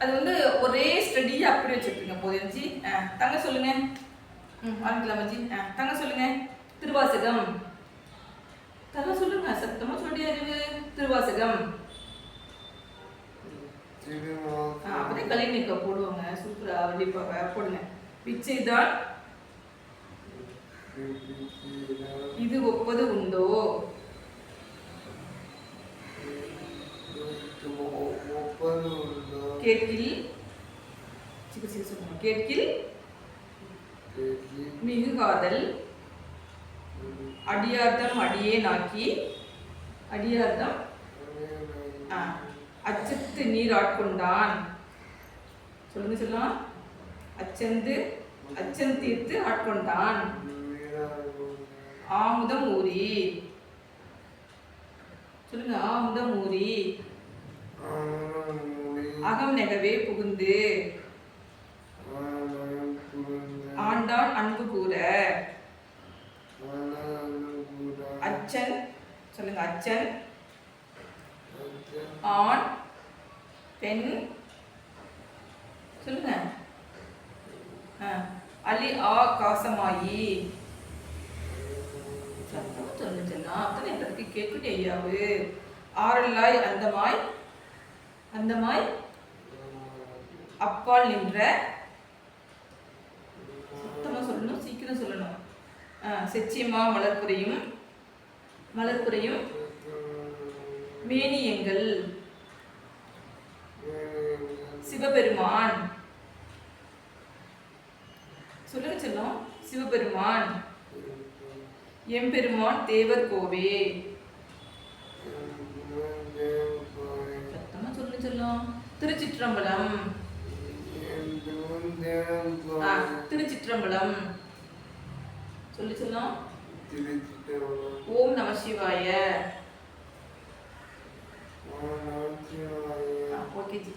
அது வந்து ஒரே ஸ்டடியா அப்படி வச்சிருக்கீங்க போதும் ஜி. தங்க சொல்லுங்க. ஆரம்பிக்கலாமா ஜி? தங்க சொல்லுங்க. திருவாசகம். தங்க சொல்லுங்க, சத்தமா சொல்லி அறிவு. திருவாசகம். அப்படியே கலைநிக்க போடுவாங்க, சூப்பரா வடிப்பாங்க, போடுங்க. பிச்சைதான் இது ஒப்பது உண்டோ? கேட்கில் கேட்கில் மிகு காதல் அடியார்தம் அடியே நாக்கி அடியார்தம் அச்சத்து நீர் ஆட்கொண்டான். சொல்லுங்க சொல்லலாம். அச்சம் தீர்த்து ஆட்கொண்டான். ஆமுதம் ஊறி. சொல்லுங்க. ஆமுதம் ஊறி அகம் நெகவே புகுந்து ஆண்டான் அன்பு கூற. அச்சன். சொல்லுங்க. அச்சன் ஆண் பெண். சொல்லுங்க. அலி ஆகாசமாயி. சத்தம் சொல்லுச்சுன்னா அத்தனை எனக்கு கேட்குது ஐயாவு. ஆரல்லாய் அந்தமாய் அப்பால் நின்ற. சத்தமா சொல்லணும், சீக்கிரம் சொல்லணும். செச்சியமா மலர்புரையும் மேனியங்கள் சிவபெருமான். சொல்லுங்க சொல்லும். சிவபெருமான் எம்பெருமான் தேவர் கோவே. சத்தமா சொல்லுங்க சொல்லும். திருச்சிற்றம்பலம். திருச்சிற்றம்பலம் சொல்லி சொல்லும். ஓம் நம சிவாய. Okay G.